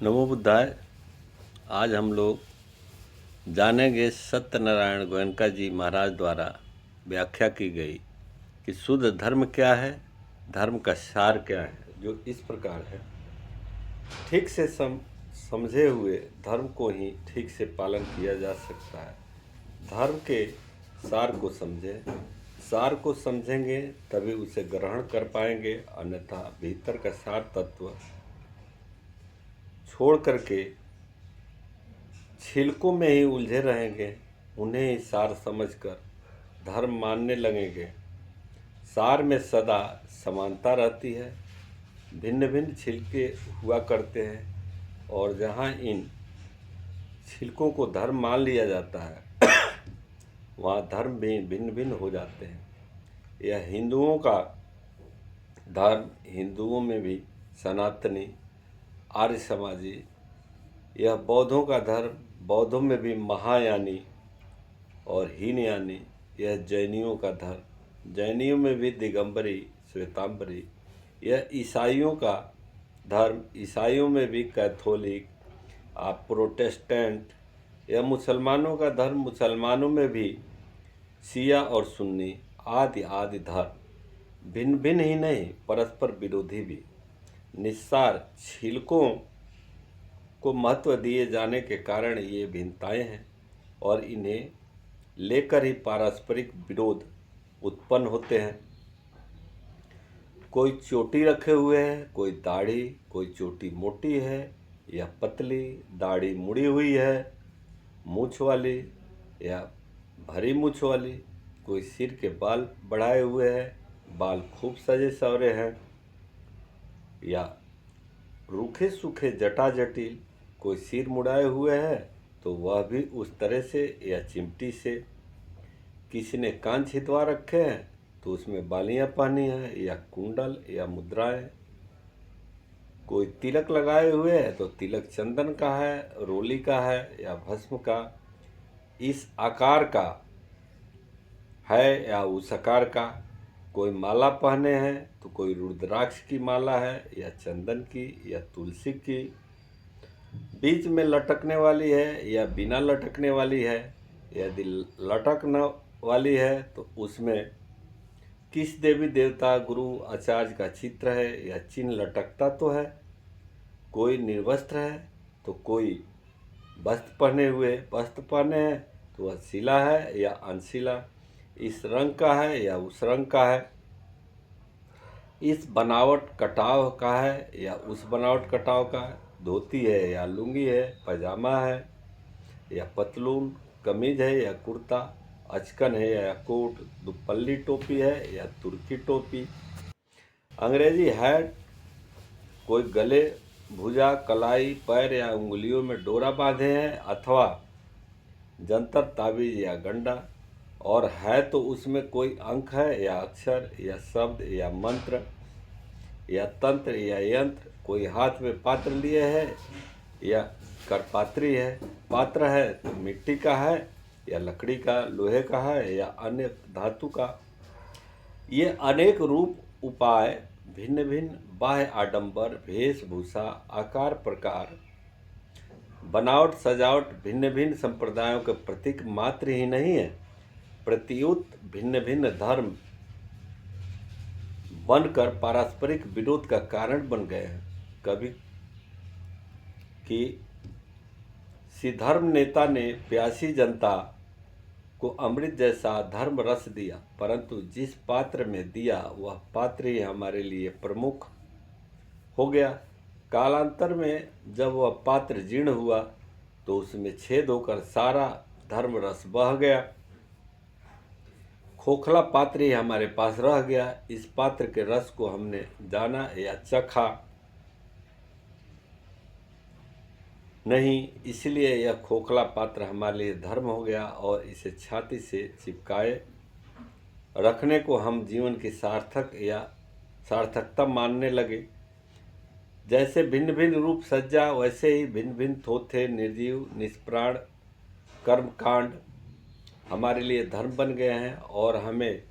नमो बुद्धाय। आज हम लोग जानेंगे सत्यनारायण गोयनका जी महाराज द्वारा व्याख्या की गई कि शुद्ध धर्म क्या है, धर्म का सार क्या है, जो इस प्रकार है। ठीक से समझे हुए धर्म को ही ठीक से पालन किया जा सकता है। धर्म के सार को समझें, सार को समझेंगे तभी उसे ग्रहण कर पाएंगे, अन्यथा भीतर का सार तत्व छोड़ करके छिलकों में ही उलझे रहेंगे, उन्हें ही सार समझकर धर्म मानने लगेंगे। सार में सदा समानता रहती है, भिन्न भिन्न छिलके हुआ करते हैं, और जहाँ इन छिलकों को धर्म मान लिया जाता है वहाँ धर्म भी भिन्न भिन्न हो जाते हैं। यह हिंदुओं का धर्म, हिंदुओं में भी सनातनी, आर्य समाजी। यह बौद्धों का धर्म, बौद्धों में भी महायानी और हीनयानी। यह जैनियों का धर्म, जैनियों में भी दिगंबरी, श्वेतांबरी। यह ईसाइयों का धर्म, ईसाइयों में भी कैथोलिक, प्रोटेस्टेंट। यह मुसलमानों का धर्म, मुसलमानों में भी शिया और सुन्नी आदि आदि धर्म। भिन्न भिन्न ही नहीं, परस्पर विरोधी भी। निस्सार छिलकों को महत्व दिए जाने के कारण ये भिन्नताएं हैं, और इन्हें लेकर ही पारस्परिक विरोध उत्पन्न होते हैं। कोई चोटी रखे हुए है, कोई दाढ़ी, कोई चोटी मोटी है या पतली, दाढ़ी मुड़ी हुई है, मूछ वाली या भरी मूछ वाली। कोई सिर के बाल बढ़ाए हुए है, बाल खूब सजे सवरे हैं, या रूखे सूखे जटा जटिल। कोई सिर मुड़ाए हुए है तो वह भी उस तरह से या चिमटी से। किसी ने कान छिदवा रखे हैं तो उसमें बालियां पहनी है या कुंडल या मुद्राएं। कोई तिलक लगाए हुए है तो तिलक चंदन का है, रोली का है या भस्म का, इस आकार का है या उस आकार का। कोई माला पहने हैं तो कोई रुद्राक्ष की माला है या चंदन की या तुलसी की, बीच में लटकने वाली है या बिना लटकने वाली है। यदि लटकने वाली है तो उसमें किस देवी देवता, गुरु, आचार्य का चित्र है या चिन्ह लटकता तो है। कोई निर्वस्त्र है तो कोई वस्त्र पहने हुए, वस्त्र पहने हैं तो वह शिला है या अनशिला, इस रंग का है या उस रंग का है, इस बनावट कटाव का है या उस बनावट कटाव का है, धोती है या लुंगी है, पजामा है या पतलून, कमीज है या कुर्ता, अचकन है या कोट, दुपल्ली टोपी है या तुर्की टोपी, अंग्रेजी हैट। कोई गले, भुजा, कलाई, पैर या उंगलियों में डोरा बांधे हैं अथवा जंतर, ताबीज या गंडा, और है तो उसमें कोई अंक है या अक्षर या शब्द या मंत्र या तंत्र या यंत्र। कोई हाथ में पात्र लिए है या करपात्री है। पात्र है तो मिट्टी का है या लकड़ी का, लोहे का है या अन्य धातु का। ये अनेक रूप, उपाय, भिन्न भिन्न बाह्य आडंबर, वेशभूषा, आकार प्रकार, बनावट, सजावट भिन्न भिन्न संप्रदायों के प्रतीक मात्र ही नहीं है, प्रत्युत भिन्न भिन्न धर्म बनकर पारस्परिक विरोध का कारण बन गए हैं। कभी किसी धर्म नेता ने प्यासी जनता को अमृत जैसा धर्म रस दिया, परंतु जिस पात्र में दिया वह पात्र ही हमारे लिए प्रमुख हो गया। कालांतर में जब वह पात्र जीर्ण हुआ तो उसमें छेद होकर सारा धर्म रस बह गया। खोखला पात्र ही हमारे पास रह गया। इस पात्र के रस को हमने जाना या चखा नहीं, इसलिए यह खोखला पात्र हमारे लिए धर्म हो गया, और इसे छाती से चिपकाए रखने को हम जीवन की सार्थकता मानने लगे। जैसे भिन्न भिन्न रूप सज्जा, वैसे ही भिन्न भिन्न थोथे, निर्जीव, निष्प्राण कर्मकांड हमारे लिए धर्म बन गए हैं, और हमें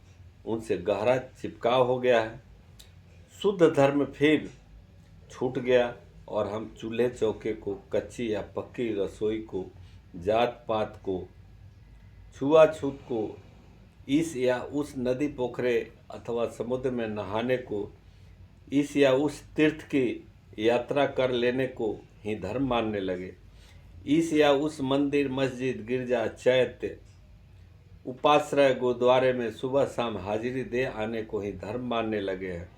उनसे गहरा चिपकाव हो गया है। शुद्ध धर्म फिर छूट गया और हम चूल्हे चौके को, कच्ची या पक्की रसोई को, जात पात को, छुआछूत को, इस या उस नदी पोखरे अथवा समुद्र में नहाने को, इस या उस तीर्थ की यात्रा कर लेने को ही धर्म मानने लगे। इस या उस मंदिर, मस्जिद, गिरजा, चैत्य, उपाश्रय, गुरुद्वारे में सुबह शाम हाजिरी दे आने को ही धर्म मानने लगे हैं।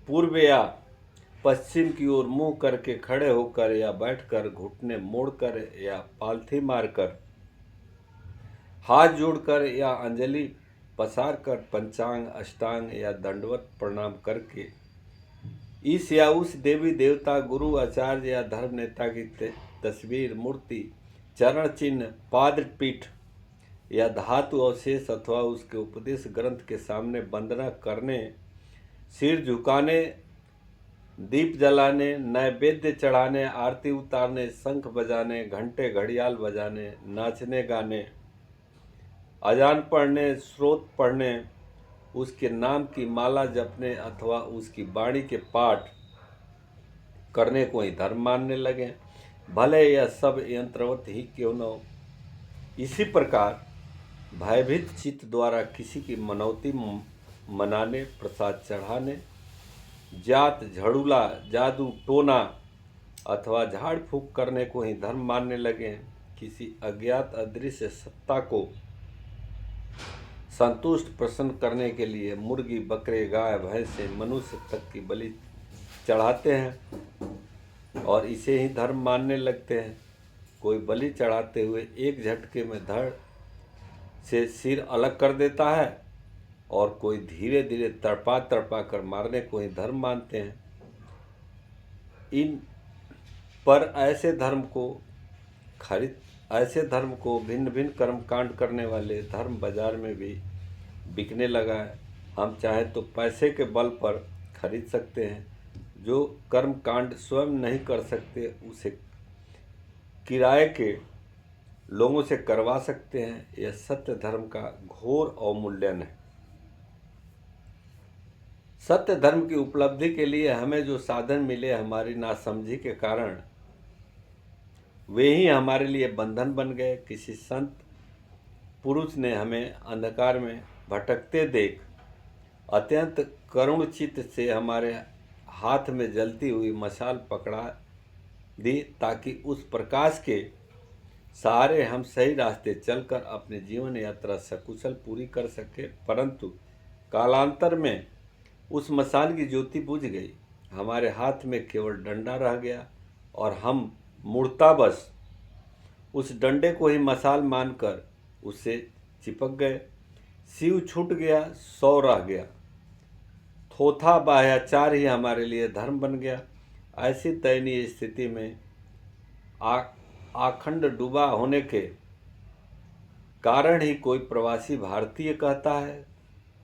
पूर्व या पश्चिम की ओर मुंह करके खड़े होकर या बैठकर, घुटने मोड़कर या पालथी मारकर, हाथ जोड़कर या अंजलि पसार कर, पंचांग, अष्टांग या दंडवत प्रणाम करके, इस या उस देवी देवता, गुरु, आचार्य या धर्म नेता की तस्वीर, मूर्ति, चरण चिन्ह, पाद पीठ या धातु अवशेष अथवा उसके उपदेश ग्रंथ के सामने वंदना करने, सिर झुकाने, दीप जलाने, नैवेद्य चढ़ाने, आरती उतारने, शंख बजाने, घंटे घड़ियाल बजाने, नाचने गाने, अजान पढ़ने, स्रोत पढ़ने, उसके नाम की माला जपने अथवा उसकी वाणी के पाठ करने को ही धर्म मानने लगे, भले यह सब यंत्रवत ही क्यों न हो। इसी प्रकार भयभीत चित्त द्वारा किसी की मनौती मनाने, प्रसाद चढ़ाने, जात, झड़ूला, जादू टोना अथवा झाड़ फूक करने को ही धर्म मानने लगे हैं। किसी अज्ञात अदृश्य सत्ता को संतुष्ट प्रसन्न करने के लिए मुर्गी, बकरे, गाय, भैंसे, मनुष्य तक की बलि चढ़ाते हैं और इसे ही धर्म मानने लगते हैं। कोई बलि चढ़ाते हुए एक झटके में धड़ से सिर अलग कर देता है और कोई धीरे धीरे तड़पा तड़पा कर मारने को ही धर्म मानते हैं। इन पर ऐसे धर्म को भिन्न भिन्न कर्म कांड करने वाले धर्म बाजार में भी बिकने लगा है। हम चाहे तो पैसे के बल पर खरीद सकते हैं। जो कर्म कांड स्वयं नहीं कर सकते उसे किराए के लोगों से करवा सकते हैं। यह सत्य धर्म का घोर अवमूल्यन है। सत्य धर्म की उपलब्धि के लिए हमें जो साधन मिले, हमारी नासमझी के कारण वे ही हमारे लिए बंधन बन गए। किसी संत पुरुष ने हमें अंधकार में भटकते देख अत्यंत करुण चित्त से हमारे हाथ में जलती हुई मशाल पकड़ा दी, ताकि उस प्रकाश के सहारे हम सही रास्ते चलकर अपनी जीवन यात्रा सकुशल पूरी कर सके। परंतु कालांतर में उस मशाल की ज्योति बुझ गई, हमारे हाथ में केवल डंडा रह गया और हम मूर्तावश उस डंडे को ही मशाल मानकर उससे चिपक गए। शिव छूट गया, सौ रह गया। थोथा बाह्याचार ही हमारे लिए धर्म बन गया। ऐसी दयनीय स्थिति में आखंड डूबा होने के कारण ही कोई प्रवासी भारतीय कहता है,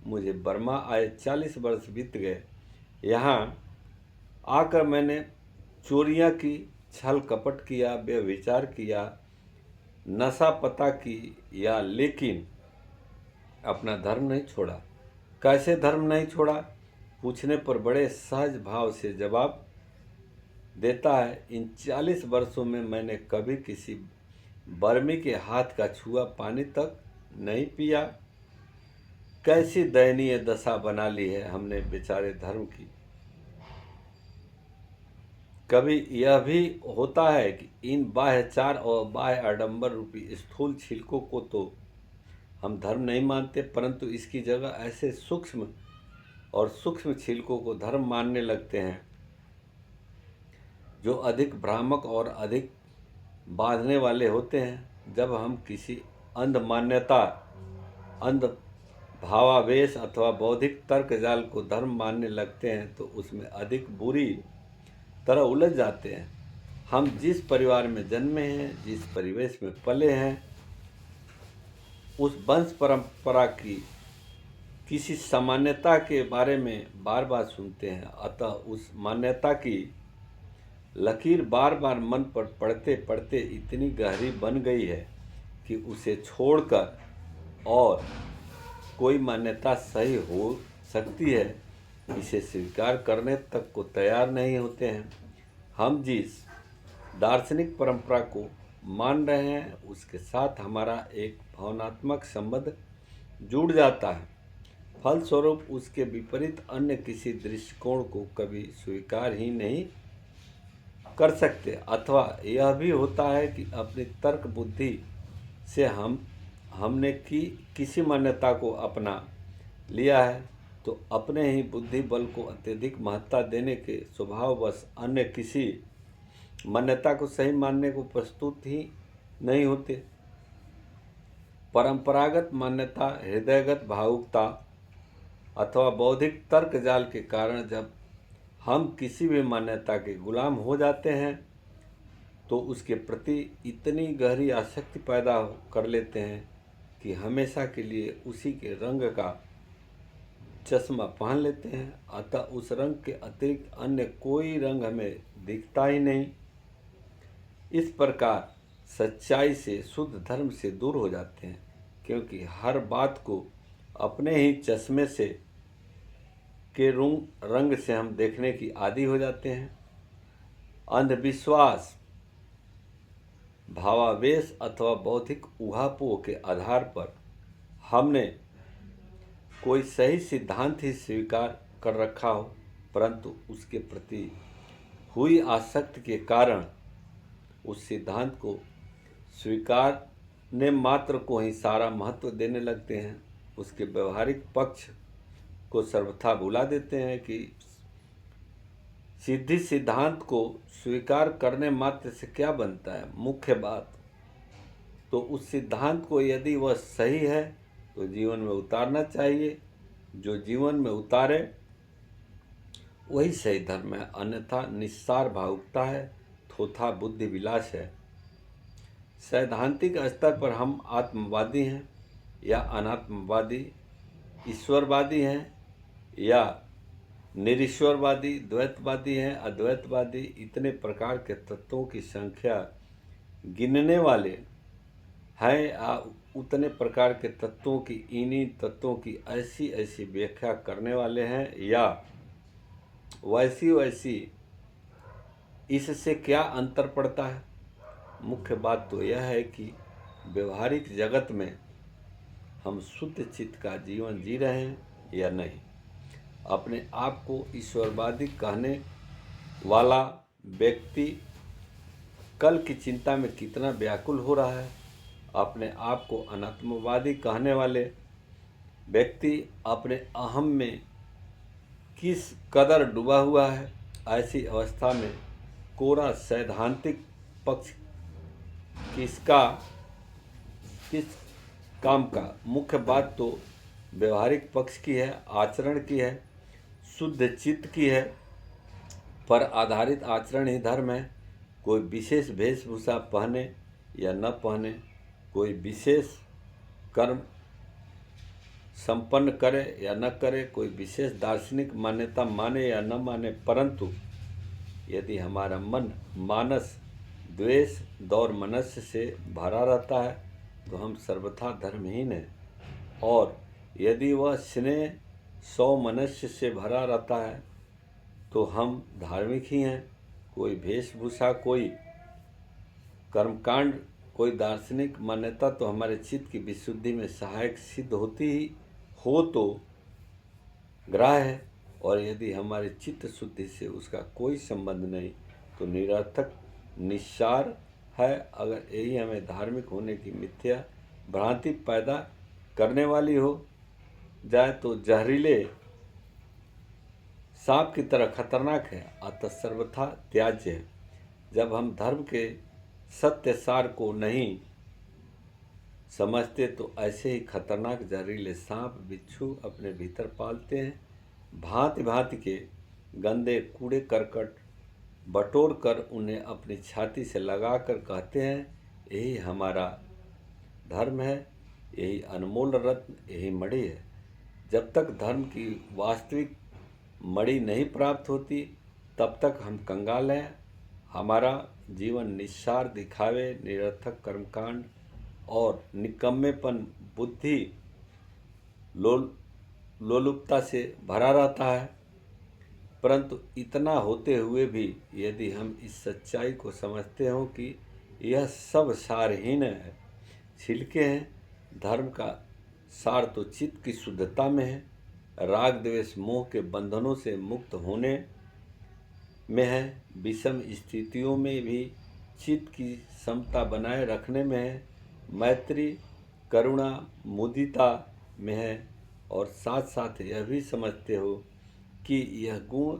मुझे बर्मा आए 40 वर्ष बीत गए। यहाँ आकर मैंने चोरियां की, छल कपट किया, व्यभिचार किया, नशा पता की या, लेकिन अपना धर्म नहीं छोड़ा। कैसे धर्म नहीं छोड़ा पूछने पर बड़े सहज भाव से जवाब देता है, इन 40 वर्षों में मैंने कभी किसी बर्मी के हाथ का छुआ पानी तक नहीं पिया। कैसी दयनीय दशा बना ली है हमने बेचारे धर्म की। कभी यह भी होता है कि इन बाह्यचार और बाह्य आडंबर रूपी स्थूल छिलकों को तो हम धर्म नहीं मानते, परंतु इसकी जगह ऐसे सूक्ष्म और सूक्ष्म छिलकों को धर्म मानने लगते हैं जो अधिक भ्रामक और अधिक बांधने वाले होते हैं। जब हम किसी अंध मान्यता, अंध भावावेश अथवा बौद्धिक तर्क जाल को धर्म मानने लगते हैं तो उसमें अधिक बुरी तरह उलझ जाते हैं। हम जिस परिवार में जन्मे हैं, जिस परिवेश में पले हैं, उस वंश परंपरा की किसी सामान्यता के बारे में बार बार सुनते हैं। अतः उस मान्यता की लकीर बार बार मन पर पड़ते पड़ते इतनी गहरी बन गई है कि उसे छोड़कर और कोई मान्यता सही हो सकती है, इसे स्वीकार करने तक को तैयार नहीं होते हैं। हम जिस दार्शनिक परंपरा को मान रहे हैं उसके साथ हमारा एक भावनात्मक संबंध जुड़ जाता है। फलस्वरूप उसके विपरीत अन्य किसी दृष्टिकोण को कभी स्वीकार ही नहीं कर सकते। अथवा यह भी होता है कि अपनी तर्क बुद्धि से हमने किसी मान्यता को अपना लिया है तो अपने ही बुद्धि बल को अत्यधिक महत्ता देने के स्वभाववश अन्य किसी मान्यता को सही मानने को प्रस्तुत ही नहीं होते। परंपरागत मान्यता, हृदयगत भावुकता अथवा बौद्धिक तर्क जाल के कारण जब हम किसी भी मान्यता के गुलाम हो जाते हैं तो उसके प्रति इतनी गहरी आसक्ति पैदा कर लेते हैं कि हमेशा के लिए उसी के रंग का चश्मा पहन लेते हैं। अतः उस रंग के अतिरिक्त अन्य कोई रंग हमें दिखता ही नहीं। इस प्रकार सच्चाई से, शुद्ध धर्म से दूर हो जाते हैं, क्योंकि हर बात को अपने ही चश्मे से के रंग से हम देखने की आदी हो जाते हैं। अंधविश्वास, भावावेश अथवा बौद्धिक ऊहापोह के आधार पर हमने कोई सही सिद्धांत ही स्वीकार कर रखा हो, परंतु उसके प्रति हुई आसक्ति के कारण उस सिद्धांत को स्वीकारने मात्र को ही सारा महत्व देने लगते हैं। उसके व्यवहारिक पक्ष को सर्वथा भुला देते हैं कि सिद्धि सिद्धांत को स्वीकार करने मात्र से क्या बनता है। मुख्य बात तो उस सिद्धांत को यदि वह सही है तो जीवन में उतारना चाहिए। जो जीवन में उतारे वही सही धर्म है, अन्यथा निस्सार भावुकता है, थोथा बुद्धि विलास है। सैद्धांतिक स्तर पर हम आत्मवादी हैं या अनात्मवादी, ईश्वरवादी हैं या निरीश्वरवादी, द्वैतवादी हैं, अद्वैतवादी, इतने प्रकार के तत्वों की संख्या गिनने वाले हैं या उतने प्रकार के तत्वों की, इन्हीं तत्वों की ऐसी ऐसी व्याख्या करने वाले हैं या वैसी वैसी। इससे क्या अंतर पड़ता है? मुख्य बात तो यह है कि व्यवहारिक जगत में हम शुद्ध चित्त का जीवन जी रहे हैं या नहीं। अपने आप को ईश्वरवादी कहने वाला व्यक्ति कल की चिंता में कितना व्याकुल हो रहा है, अपने आप को अनात्मवादी कहने वाले व्यक्ति अपने अहम में किस कदर डूबा हुआ है। ऐसी अवस्था में कोरा सैद्धांतिक पक्ष किस काम का? मुख्य बात तो व्यवहारिक पक्ष की है, आचरण की है, शुद्ध चित्त की है, पर आधारित आचरण ही धर्म है। कोई विशेष वेशभूषा पहने या न पहने, कोई विशेष कर्म संपन्न करे या न करे, कोई विशेष दार्शनिक मान्यता माने या न माने, परंतु यदि हमारा मन मानस द्वेष दौर मनस्य से भरा रहता है तो हम सर्वथा धर्महीन हैं। और यदि वह स्नेह सौमनस्य से भरा रहता है तो हम धार्मिक ही हैं। कोई वेशभूषा, कोई कर्मकांड, कोई दार्शनिक मान्यता तो हमारे चित्त की विशुद्धि में सहायक सिद्ध होती ही हो तो ग्राह्य है, और यदि हमारे चित्त शुद्धि से उसका कोई संबंध नहीं तो निरर्थक निस्सार है। अगर यही हमें धार्मिक होने की मिथ्या भ्रांति पैदा करने वाली हो जाए तो जहरीले सांप की तरह खतरनाक है, अतः सर्वथा त्याज्य है। जब हम धर्म के सत्य सार को नहीं समझते तो ऐसे ही खतरनाक जहरीले सांप बिच्छू अपने भीतर पालते हैं। भांति भांति के गंदे कूड़े करकट बटोर कर उन्हें अपनी छाती से लगाकर कहते हैं यही हमारा धर्म है, यही अनमोल रत्न, यही मणि है। जब तक धर्म की वास्तविक मणि नहीं प्राप्त होती तब तक हम कंगाल हैं। हमारा जीवन निस्सार दिखावे, निरर्थक कर्मकांड और निकम्मेपन बुद्धि लोलुपता से भरा रहता है। परंतु इतना होते हुए भी यदि हम इस सच्चाई को समझते हों कि यह सब सारहीन है, छिलके हैं, धर्म का सार तो चित्त की शुद्धता में है, राग द्वेष मोह के बंधनों से मुक्त होने में है, विषम स्थितियों में भी चित्त की समता बनाए रखने में है, मैत्री करुणा मुदिता में है, और साथ साथ यह भी समझते हो कि यह गुण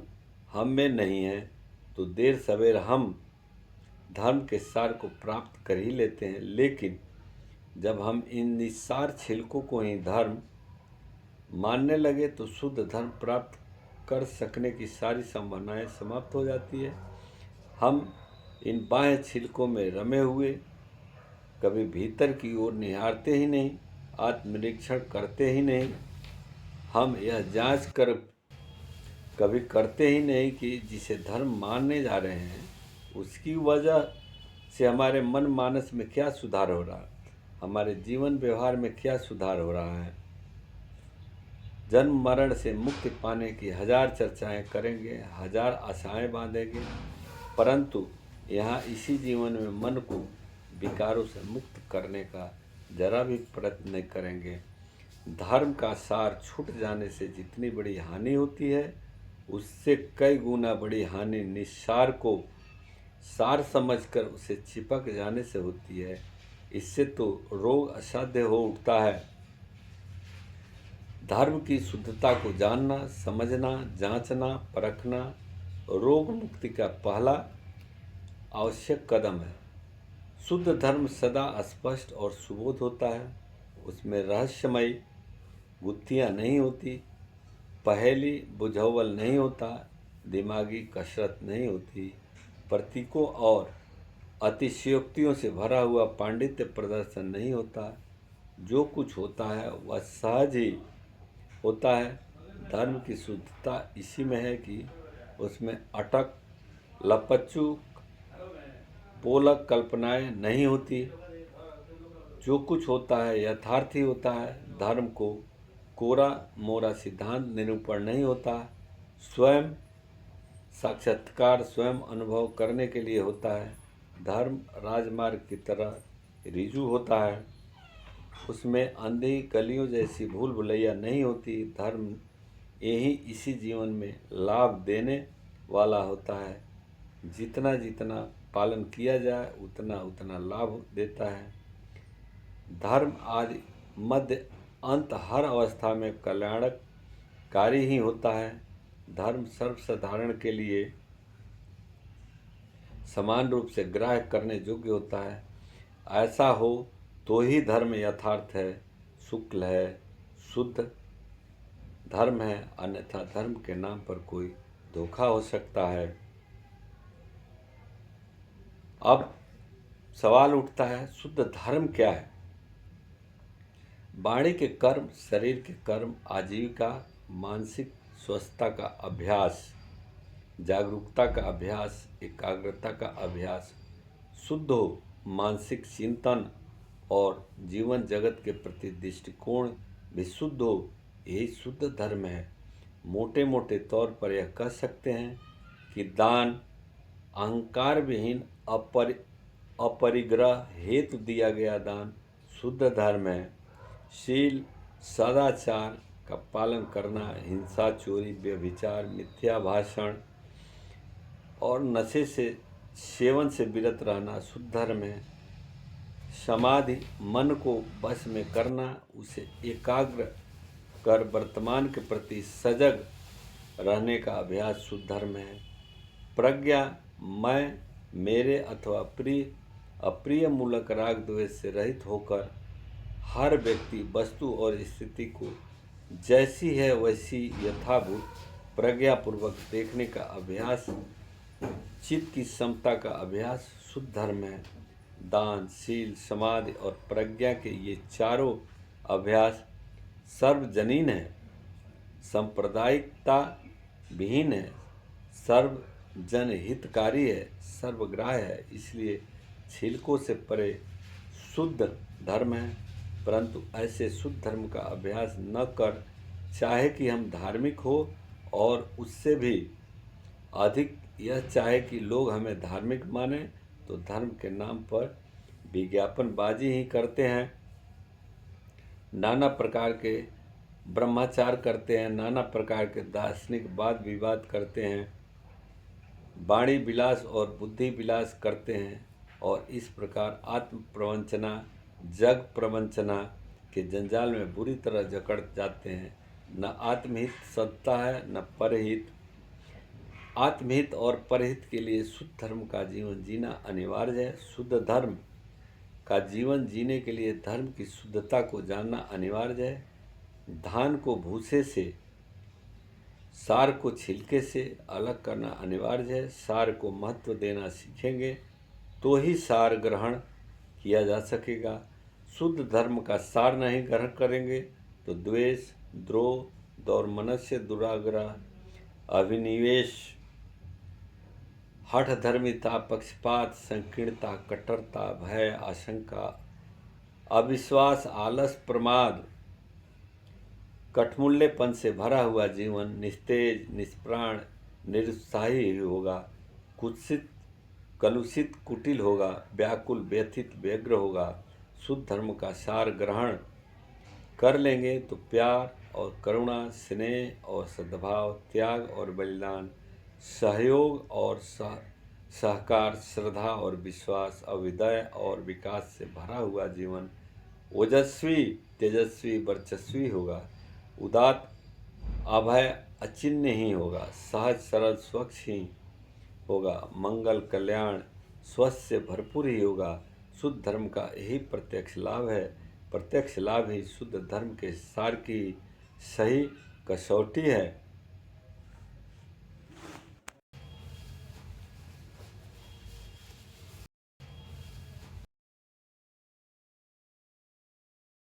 हम में नहीं है तो देर सवेर हम धर्म के सार को प्राप्त कर ही लेते हैं। लेकिन जब हम इन निस्सार छिलकों को ही धर्म मानने लगे तो शुद्ध धर्म प्राप्त कर सकने की सारी संभावनाएं समाप्त हो जाती है। हम इन बाह्य छिलकों में रमे हुए कभी भीतर की ओर निहारते ही नहीं, आत्मनिरीक्षण करते ही नहीं, हम यह जांच कर कभी करते ही नहीं कि जिसे धर्म मानने जा रहे हैं उसकी वजह से हमारे मन मानस में क्या सुधार हो रहा है, हमारे जीवन व्यवहार में क्या सुधार हो रहा है। जन्म मरण से मुक्ति पाने की हजार चर्चाएं करेंगे, हजार आशाएं बांधेंगे, परंतु यहाँ इसी जीवन में मन को विकारों से मुक्त करने का जरा भी प्रयत्न नहीं करेंगे। धर्म का सार छूट जाने से जितनी बड़ी हानि होती है उससे कई गुना बड़ी हानि निस्सार को सार समझकर उसे चिपक जाने से होती है। इससे तो रोग असाध्य हो उठता है। धर्म की शुद्धता को जानना, समझना, जांचना, परखना रोग मुक्ति का पहला आवश्यक कदम है। शुद्ध धर्म सदा स्पष्ट और सुबोध होता है, उसमें रहस्यमयी गुत्थियाँ नहीं होती, पहेली बुझावल नहीं होता, दिमागी कसरत नहीं होती, प्रतीकों और अतिशयोक्तियों से भरा हुआ पांडित्य प्रदर्शन नहीं होता। जो कुछ होता है वह सहज ही होता है। धर्म की शुद्धता इसी में है कि उसमें अटक लपच्चू पोलक कल्पनाएं नहीं होती। जो कुछ होता है यथार्थ ही होता है। धर्म को कोरा मोरा सिद्धांत निरूपण नहीं होता, स्वयं साक्षात्कार स्वयं अनुभव करने के लिए होता है। धर्म राजमार्ग की तरह ऋजु होता है, उसमें अंधी गलियों जैसी भूल भुलैया नहीं होती। धर्म यही इसी जीवन में लाभ देने वाला होता है। जितना जितना पालन किया जाए उतना उतना लाभ देता है। धर्म आदि मध्य अंत हर अवस्था में कल्याणकारी ही होता है। धर्म सर्वसाधारण के लिए समान रूप से ग्राह्य करने योग्य होता है। ऐसा हो तो ही धर्म यथार्थ है, शुक्ल है, शुद्ध धर्म है, अन्यथा धर्म के नाम पर कोई धोखा हो सकता है। अब सवाल उठता है, शुद्ध धर्म क्या है? वाणी के कर्म, शरीर के कर्म, आजीविका, मानसिक स्वस्थता का अभ्यास, जागरूकता का अभ्यास, एकाग्रता का अभ्यास, शुद्ध हो मानसिक चिंतन और जीवन जगत के प्रति दृष्टिकोण भी शुद्ध हो, यही शुद्ध धर्म है। मोटे मोटे तौर पर यह कह सकते हैं कि दान अहंकार विहीन अपरिग्रह हेतु दिया गया दान शुद्ध धर्म है। शील सदाचार का पालन करना, हिंसा, चोरी, व्यभिचार, मिथ्या भाषण और नशे से सेवन से विरत रहना शुद्ध धर्म है। समाधि मन को वश में करना, उसे एकाग्र कर वर्तमान के प्रति सजग रहने का अभ्यास शुद्ध धर्म है। प्रज्ञा मैं, मेरे अथवा प्रिय अप्रिय मूलक राग द्वेष से रहित होकर हर व्यक्ति, वस्तु और स्थिति को जैसी है वैसी यथाभूत प्रज्ञापूर्वक देखने का अभ्यास, चित्त की समता का अभ्यास शुद्ध धर्म है। दान, शील, समाधि और प्रज्ञा के ये चारों अभ्यास सर्वजनीन है, सांप्रदायिकता विहीन है, सर्वजन हितकारी है, सर्वग्राह्य है। इसलिए छिलकों से परे शुद्ध धर्म है। परंतु ऐसे शुद्ध धर्म का अभ्यास न कर चाहे कि हम धार्मिक हो और उससे भी अधिक यह चाहे कि लोग हमें धार्मिक माने तो धर्म के नाम पर विज्ञापनबाजी ही करते हैं, नाना प्रकार के ब्रह्माचार करते हैं, नाना प्रकार के दार्शनिक वाद विवाद करते हैं, वाणी विलास और बुद्धि विलास करते हैं और इस प्रकार आत्म प्रवंचना जग प्रवंचना के जंजाल में बुरी तरह जकड़ जाते हैं। न आत्महित सत्ता है न परहित। आत्महित और परहित के लिए शुद्ध धर्म का जीवन जीना अनिवार्य है। शुद्ध धर्म का जीवन जीने के लिए धर्म की शुद्धता को जानना अनिवार्य है। धान को भूसे से, सार को छिलके से अलग करना अनिवार्य है। सार को महत्व देना सीखेंगे तो ही सार ग्रहण किया जा सकेगा। शुद्ध धर्म का सार नहीं ग्रहण करेंगे तो द्वेष, द्रोह, दौर्मनस्य, दुराग्रह, अभिनिवेश, हठ धर्मिता, पक्षपात, संकीर्णता, कट्टरता, भय, आशंका, अविश्वास, आलस, प्रमाद, कठमुल्लेपन से भरा हुआ जीवन निस्तेज, निष्प्राण, निरुत्साही होगा, कुत्सित, कलुषित, कुटिल होगा, व्याकुल, व्यथित, व्यग्र होगा। शुद्ध धर्म का सार ग्रहण कर लेंगे तो प्यार और करुणा, स्नेह और सद्भाव, त्याग और बलिदान, सहयोग और सहकार, श्रद्धा और विश्वास, अभ्युदय और विकास से भरा हुआ जीवन ओजस्वी, तेजस्वी, वर्चस्वी होगा। उदात्त, अभय, अचिन्ह ही होगा। सहज, सरल, स्वच्छ ही होगा। मंगल, कल्याण, स्वस्थ से भरपूर ही होगा। शुद्ध धर्म का यही प्रत्यक्ष लाभ है। प्रत्यक्ष लाभ ही शुद्ध धर्म के सार की सही कसौटी है।